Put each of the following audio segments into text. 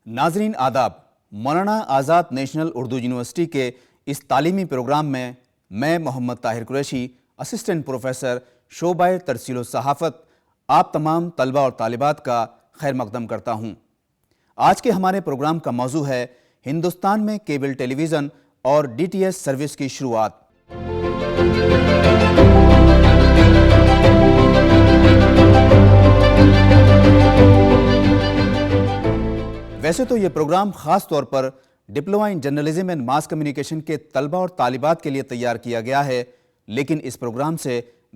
नाजरीन आदाब, मौलाना आज़ाद national Urdu university के इस तालीमी प्रोग्राम में मैं मोहम्मद ताहिर कुरैशी, असिस्टेंट प्रोफेसर शोबाए तरसील सहाफ़त, आप तमाम तलबा और तालिबात का खैर मकदम करता हूँ। आज के हमारे प्रोग्राम का मौजू है हिंदुस्तान में केबल टेलीविज़न और DTH सर्विस की शुरुआत। वैसे तो ये प्रोग्राम ख़ास तौर पर diploma in journalism and mass communication के तलबा और तालिबात के लिए तैयार किया गया है, लेकिन इस प्रोग्राम से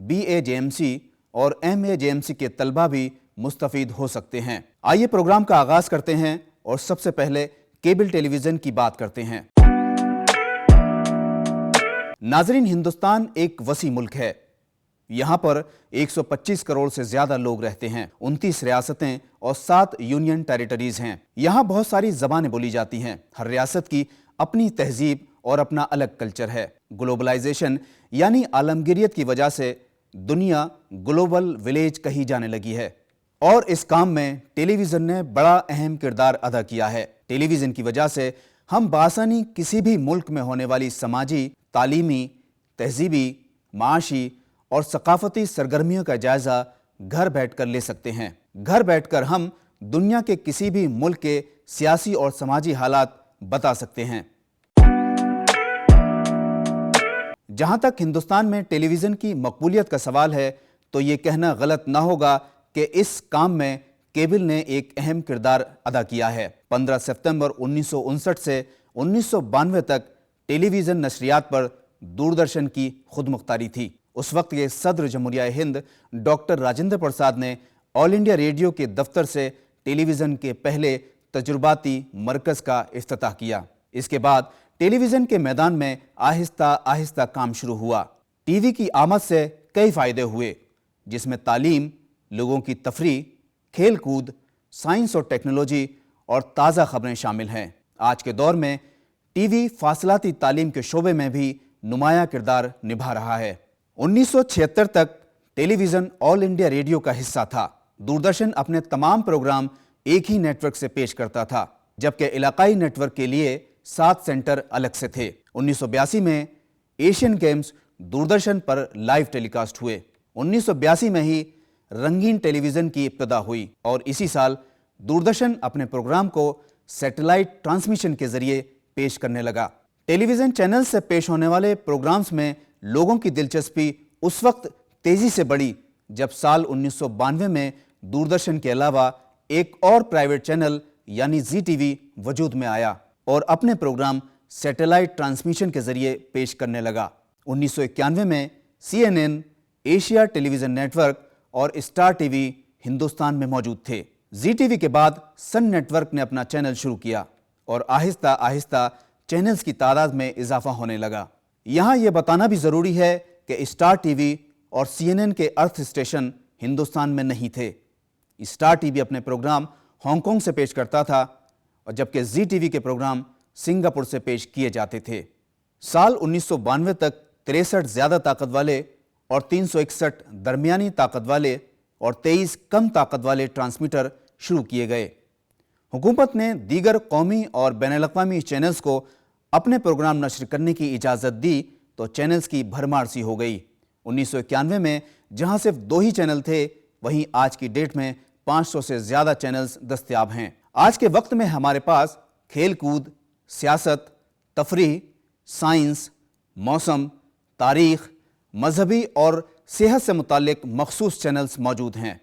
BA JMC और MA JMC के तलबा भी मुस्तफ़ीद हो सकते हैं। आइए प्रोग्राम का आगाज़ करते हैं और सबसे पहले केबल टेलीविज़न की बात करते हैं। नाज़रीन, हिंदुस्तान एक वसी मुल्क है। यहाँ पर 125 करोड़ से ज़्यादा लोग रहते हैं, 29 रियासतें और 7 यूनियन टेरिटरीज हैं। यहाँ बहुत सारी ज़बानें बोली जाती हैं। हर रियासत की अपनी तहजीब और अपना अलग कल्चर है। ग्लोबलाइजेशन यानी आलमगीरियत की वजह से दुनिया ग्लोबल विलेज कही जाने लगी है और इस काम में टेलीविज़न ने बड़ा अहम किरदार अदा किया है। टेलीविज़न की वजह से हम बासानी किसी भी मुल्क में होने वाली समाजी, तालीमी, तहजीबी, माशी और सकाफती सरगर्मियों का जायजा घर बैठकर ले सकते हैं। घर बैठकर हम दुनिया के किसी भी मुल्क के सियासी और समाजी हालात बता सकते हैं। जहां तक हिंदुस्तान में टेलीविज़न की मकबूलियत का सवाल है, तो ये कहना गलत ना होगा कि इस काम में केबल ने एक अहम किरदार अदा किया है। 15 सितंबर 1959 से 1992 तक टेलीविज़न नशरियात पर दूरदर्शन की खुदमुख्तारी थी। उस वक्त के सदर जमहूरिया हिंद डॉक्टर राजेंद्र प्रसाद ने ऑल इंडिया रेडियो के दफ्तर से टेलीविज़न के पहले तजुर्बाती मरकज़ का इफ्तिताह किया। इसके बाद टेलीविज़न के मैदान में आहिस्ता आहिस्ता काम शुरू हुआ। टीवी की आमद से कई फ़ायदे हुए, जिसमें तालीम, लोगों की तफरीह, खेल कूद, साइंस और टेक्नोलॉजी और ताज़ा खबरें शामिल हैं। आज के दौर में टीवी फासलाती तालीम के शोबे में भी नुमाया किरदार निभा रहा है। 1976 तक टेलीविज़न ऑल इंडिया रेडियो का हिस्सा था। दूरदर्शन अपने तमाम प्रोग्राम एक ही नेटवर्क से पेश करता था, जबकि इलाकाई नेटवर्क के लिए 7 सेंटर अलग से थे। 1982 में एशियन गेम्स दूरदर्शन पर लाइव टेलीकास्ट हुए। 1982 में ही रंगीन टेलीविज़न की इब्तिदा हुई और इसी साल दूरदर्शन अपने प्रोग्राम को सैटेलाइट ट्रांसमिशन के जरिए पेश करने लगा। टेलीविज़न चैनल से पेश होने वाले प्रोग्राम्स में लोगों की दिलचस्पी उस वक्त तेजी से बढ़ी जब साल 1992 में दूरदर्शन के अलावा एक और प्राइवेट चैनल यानी ZTV वजूद में आया और अपने प्रोग्राम सैटेलाइट ट्रांसमिशन के जरिए पेश करने लगा। 1991 में CNN, एशिया टेलीविज़न नेटवर्क और स्टार टीवी हिंदुस्तान में मौजूद थे। ZTV के बाद सन नेटवर्क ने अपना चैनल शुरू किया और आहिस्ता आहिस्ता चैनल्स की तादाद में इजाफा होने लगा। यहाँ ये बताना भी ज़रूरी है कि स्टार टीवी और CNN के अर्थ स्टेशन हिंदुस्तान में नहीं थे। स्टार टीवी अपने प्रोग्राम हांगकांग से पेश करता था और जबकि ZTV के प्रोग्राम सिंगापुर से पेश किए जाते थे। साल 1992 तक 63 ज़्यादा ताकत वाले और 361 दरमियानी ताकत वाले और 23 कम ताकत वाले ट्रांसमीटर शुरू किए गए। हुकूमत ने दीगर कौमी और बैनुल-अक़वामी चैनल्स को अपने प्रोग्राम नश्र करने की इजाज़त दी तो चैनल्स की भरमार सी हो गई। 1991 में जहां सिर्फ 2 ही चैनल थे, वहीं आज की डेट में 500 से ज़्यादा चैनल्स दस्तयाब हैं। आज के वक्त में हमारे पास खेल कूद, सियासत, तफरीह, साइंस, मौसम, तारीख़, मजहबी और सेहत से मुताल्लिक मखसूस चैनल्स मौजूद हैं।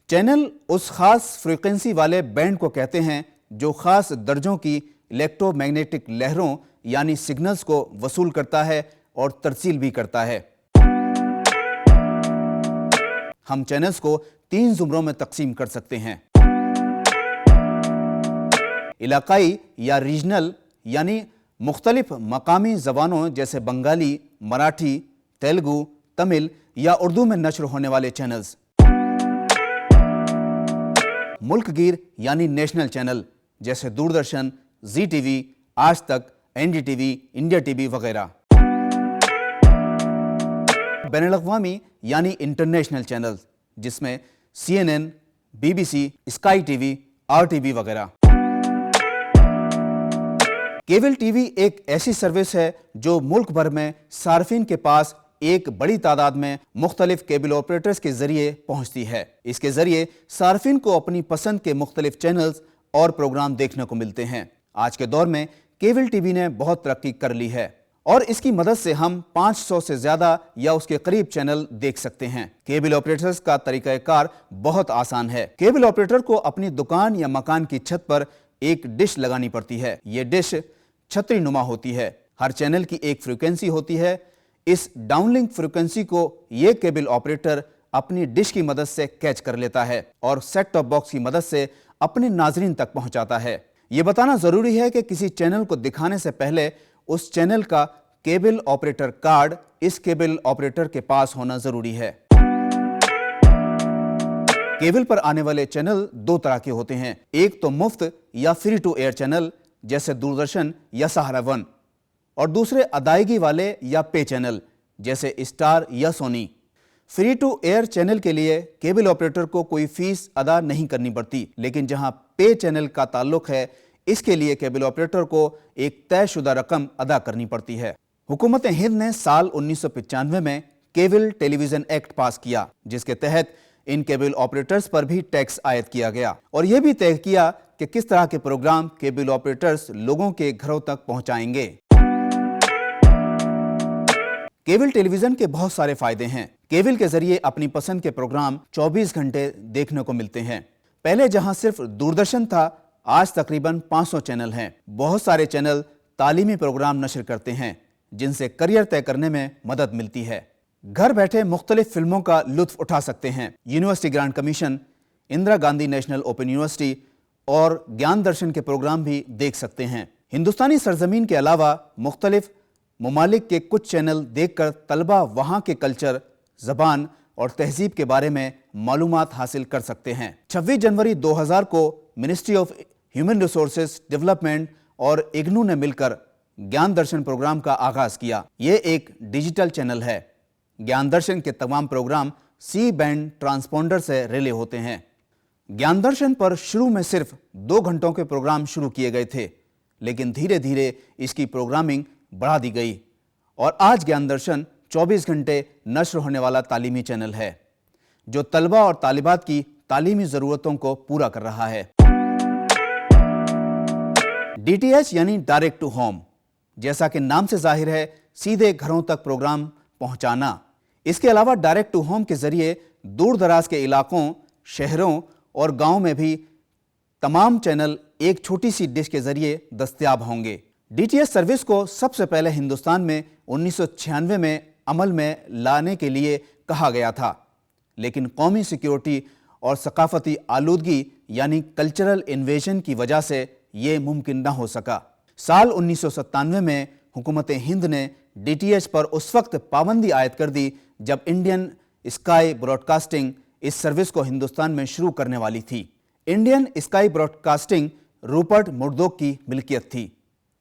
चैनल उस खास फ्रीक्वेंसी वाले बैंड को कहते हैं जो खास दर्जों की इलेक्ट्रोमैग्नेटिक लहरों यानी सिग्नल्स को वसूल करता है और तरसील भी करता है। हम चैनल्स को 3 ज़ुमरों में तकसीम कर सकते हैं। इलाकाई या रीजनल यानी मुख्तलिफ मकामी ज़बानों जैसे बंगाली, मराठी, तेलुगु, तमिल या उर्दू में नश्र होने वाले चैनल्स। मुल्कगीर यानी नेशनल चैनल जैसे दूरदर्शन, जी टीवी, आज तक, एनडीटीवी, इंडिया टीवी वगैरह। बैनुल-अक़वामी यानी इंटरनेशनल चैनल्स, जिसमें CNN, BBC, sky TV, RTV वगैरह। केबल टीवी एक ऐसी सर्विस है जो मुल्क भर में सार्फिन के पास एक बड़ी तादाद में मुख्तलिफ केबल ऑपरेटर्स के जरिए पहुंचती है। इसके जरिए सार्फिन को अपनी पसंद के मुख्तलिफ चैनल्स और प्रोग्राम देखने को मिलते हैं। आज के दौर में केबल टीवी ने बहुत तरक्की कर ली है और इसकी मदद से हम 500 से ज्यादा या उसके करीब चैनल देख सकते हैं। केबल ऑपरेटर्स का तरीकाकार बहुत आसान है। केबल ऑपरेटर को अपनी दुकान या मकान की छत पर एक डिश लगानी पड़ती है। ये डिश छतरी नुमा होती है। हर चैनल की एक फ्रीक्वेंसी होती है। इस डाउनलिंक फ्रीक्वेंसी को ये केबल ऑपरेटर अपनी डिश की मदद से कैच कर लेता है और सेट टॉप बॉक्स की मदद से अपने नाजरीन तक पहुंचाता है। ये बताना जरूरी है कि किसी चैनल को दिखाने से पहले उस चैनल का केबल ऑपरेटर कार्ड इस केबल ऑपरेटर के पास होना जरूरी है। केबल पर आने वाले चैनल दो तरह के होते हैं। एक तो मुफ्त या फ्री टू एयर चैनल जैसे दूरदर्शन या सहारा वन, और दूसरे अदायगी वाले या पे चैनल जैसे स्टार या Sony. Free to air channel के लिए केबल ऑपरेटर को कोई फीस अदा नहीं करनी पड़ती, लेकिन जहां पे चैनल का ताल्लुक है इसके लिए केबल ऑपरेटर को एक तयशुदा रकम अदा करनी पड़ती है। हुकूमत हिंद ने साल 1995 में केबल टेलीविजन एक्ट पास किया, जिसके तहत इन केबल ऑपरेटर्स पर भी टैक्स आयद किया गया और यह भी तय किया कि किस तरह के प्रोग्राम केबल ऑपरेटर्स लोगों के घरों तक पहुंचाएंगे। केबल टेलीविजन के बहुत सारे फायदे हैं। केबल के जरिए अपनी पसंद के प्रोग्राम 24 घंटे देखने को मिलते हैं। पहले जहां सिर्फ दूरदर्शन था, आज तकरीबन 500 चैनल हैं। बहुत सारे चैनल तालीमी प्रोग्राम नशर करते हैं जिनसे करियर तय करने में मदद मिलती है। घर बैठे मुख्तलिफ फिल्मों का लुत्फ उठा सकते हैं। University grant commission, Indira Gandhi national open university और ज्ञान दर्शन के प्रोग्राम भी देख सकते हैं। हिंदुस्तानी सरजमीन के अलावा मुख्तलिफ ममालिक के कुछ चैनल देखकर तलबा वहाँ के कल्चर, ज़बान और तहजीब के बारे में मालूमात हासिल कर सकते हैं। 26 जनवरी 2000 को ministry of human resources development और इग्नू ने मिलकर ज्ञान दर्शन प्रोग्राम का आगाज किया। ये एक डिजिटल चैनल है। ज्ञान दर्शन के तमाम प्रोग्राम सी बैंड ट्रांसपोंडर से रिले होते हैं। ज्ञान दर्शन पर शुरू में सिर्फ 2 घंटों के प्रोग्राम शुरू किए गए थे, लेकिन धीरे धीरे इसकी प्रोग्रामिंग बढ़ा दी गई और आज ज्ञान दर्शन 24 घंटे नश्र होने वाला तालीमी चैनल है जो तलबा और तालिबात की तालीमी जरूरतों को पूरा कर रहा है। DTH यानी डायरेक्ट टू होम, जैसा कि नाम से जाहिर है, सीधे घरों तक प्रोग्राम पहुंचाना। इसके अलावा डायरेक्ट टू होम के जरिए दूर दराज के इलाकों, शहरों और गांव में भी तमाम चैनल एक छोटी सी डिश के जरिए दस्तयाब होंगे। DTH सर्विस को सबसे पहले हिंदुस्तान में 1996 में अमल में लाने के लिए कहा गया था, लेकिन कौमी सिक्योरिटी और सकाफती आलूदगी यानी कल्चरल इन्वेजन की वजह से ये मुमकिन न हो सका। साल 1997 में हुकूमत हिंद ने DTH पर उस वक्त पाबंदी आयद कर दी जब इंडियन स्काई ब्रॉडकास्टिंग इस सर्विस को हिंदुस्तान में शुरू करने वाली थी। इंडियन स्काई ब्रॉडकास्टिंग रूपर्ट मुर्डोक की मिल्कियत थी।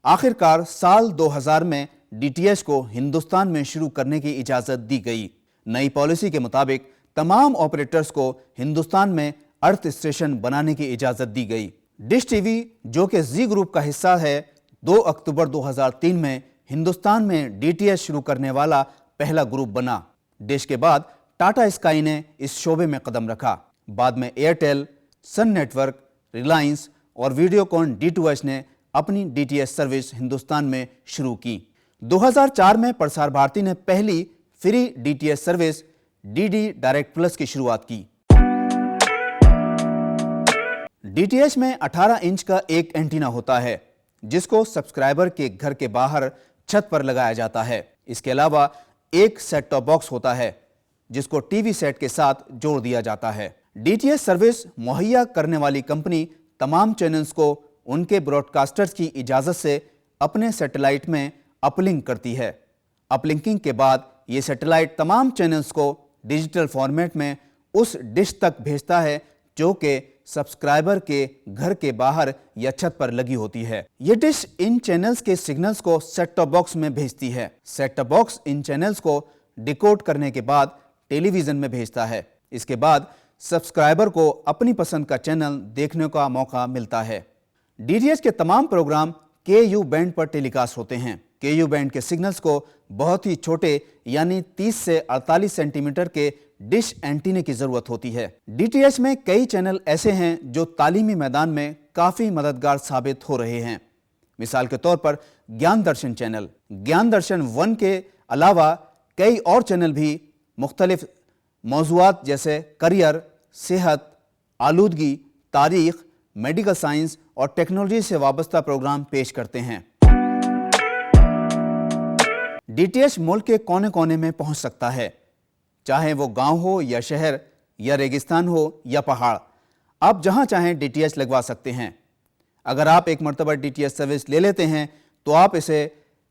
आखिरकार साल 2000 में DTH को हिंदुस्तान में शुरू करने की इजाजत दी गई। नई पॉलिसी के मुताबिक तमाम ऑपरेटर्स को हिंदुस्तान में अर्थ स्टेशन बनाने की इजाजत दी गई। डिश टीवी, जो कि जी ग्रुप का हिस्सा है, 2 अक्टूबर 2003 में हिंदुस्तान में DTH शुरू करने वाला पहला ग्रुप बना। डिश के बाद टाटा स्काई ने इस शोबे में कदम रखा। बाद में एयरटेल, सन नेटवर्क, रिलायंस और वीडियोकॉन D2H ने अपनी DTH सर्विस हिंदुस्तान में शुरू की। 2004 में प्रसार भारती ने पहली free DTH service DD direct plus की शुरुआत की। DTH में 18 इंच का एक एंटीना होता है जिसको सब्सक्राइबर के घर के बाहर छत पर लगाया जाता है। इसके अलावा एक सेट टॉप बॉक्स होता है जिसको टीवी सेट के साथ जोड़ दिया जाता है। DTH सर्विस मुहैया करने वाली कंपनी तमाम चैनल्स को उनके ब्रॉडकास्टर्स की इजाजत से अपने सैटेलाइट में अपलिंक करती है। अपलिंकिंग के बाद ये सैटेलाइट तमाम चैनल्स को डिजिटल फॉर्मेट में उस डिश तक भेजता है जो कि सब्सक्राइबर के घर के बाहर या छत पर लगी होती है। ये डिश इन चैनल्स के सिग्नल्स को सेट टॉप बॉक्स में भेजती है। Set top box in channels को डिकोड करने के बाद टेलीविजन में भेजता है। इसके बाद सब्सक्राइबर को अपनी पसंद का चैनल देखने का मौका मिलता है। डीटीएच के तमाम प्रोग्राम KU बैंड पर टेलीकास्ट होते हैं। KU बैंड के सिग्नल्स को बहुत ही छोटे यानी 30 से 48 सेंटीमीटर के डिश एंटीने की जरूरत होती है। डीटीएच में कई चैनल ऐसे हैं जो तालीमी मैदान में काफी मददगार साबित हो रहे हैं। मिसाल के तौर पर ज्ञान दर्शन चैनल। ज्ञान दर्शन 1 के अलावा कई और चैनल भी मुख्तलिफ मौज़ूआत जैसे करियर, सेहत, आलूदगी, तारीख, मेडिकल साइंस और टेक्नोलॉजी से वाबस्ता प्रोग्राम पेश करते हैं। डीटीएच मुल्क के कोने कोने में पहुंच सकता है, चाहे वो गांव हो या शहर या रेगिस्तान हो या पहाड़। आप जहां चाहें डीटीएच लगवा सकते हैं। अगर आप एक मरतबा डीटीएच सर्विस ले लेते हैं तो आप इसे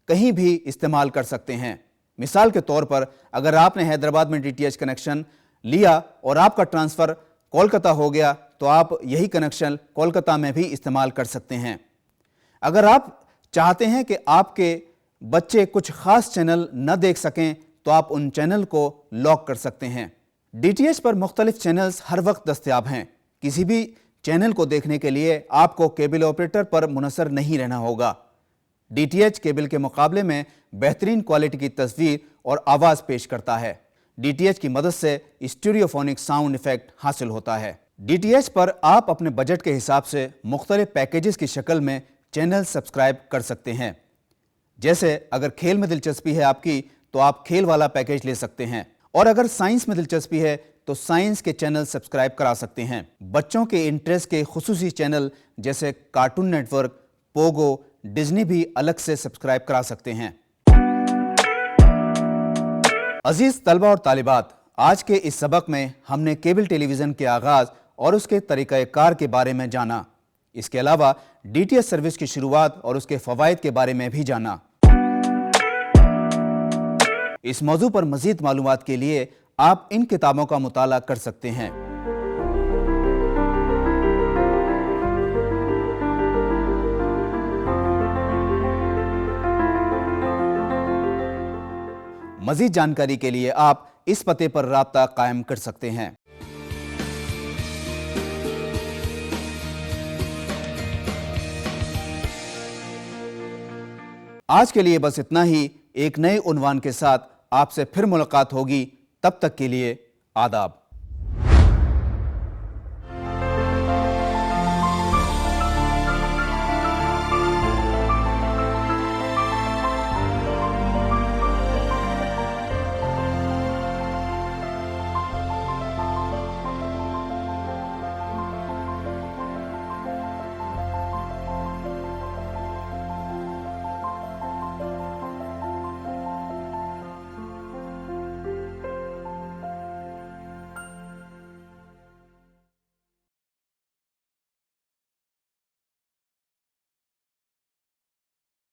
कहीं भी इस्तेमाल कर सकते हैं। मिसाल के तौर पर अगर आपने हैदराबाद में डीटीएच कनेक्शन लिया और आपका ट्रांसफ़र कोलकाता हो गया तो आप यही कनेक्शन कोलकाता में भी इस्तेमाल कर सकते हैं। अगर आप चाहते हैं कि आपके बच्चे कुछ खास चैनल न देख सकें तो आप उन चैनल को लॉक कर सकते हैं। डीटीएच पर मुख्तलिफ चैनल्स हर वक्त दस्तयाब हैं। किसी भी चैनल को देखने के लिए आपको केबल ऑपरेटर पर मुनसर नहीं रहना होगा। डीटीएच केबल के मुकाबले में बेहतरीन क्वालिटी की तस्वीर और आवाज़ पेश करता है। डीटीएच की मदद से स्टीरियोफोनिक साउंड इफेक्ट हासिल होता है। डीटीएच पर आप अपने बजट के हिसाब से मुख्तलिफ पैकेजेस की शक्ल में चैनल सब्सक्राइब कर सकते हैं। जैसे अगर खेल में दिलचस्पी है आपकी तो आप खेल वाला पैकेज ले सकते हैं, और अगर साइंस में दिलचस्पी है तो साइंस के चैनल सब्सक्राइब करा सकते हैं। बच्चों के इंटरेस्ट के खुसूसी चैनल जैसे कार्टून नेटवर्क, पोगो, डिज्नी भी अलग से सब्सक्राइब करा सकते हैं। अजीज तलबा और तालिबात, आज के इस सबक में हमने केबल टेलीविज़न के आगाज़ और उसके तरीक़ाकार के बारे में जाना। इसके अलावा डीटीएच सर्विस की शुरुआत और उसके फ़वाइद के बारे में भी जाना। इस मौजू पर मज़ीद मालूमात के लिए आप इन किताबों का मुताला कर सकते हैं। मज़ीद जानकारी के लिए आप इस पते पर राब्ता कायम कर सकते हैं। आज के लिए बस इतना ही। एक नए उन्वान के साथ आपसे फिर मुलाकात होगी। तब तक के लिए आदाब।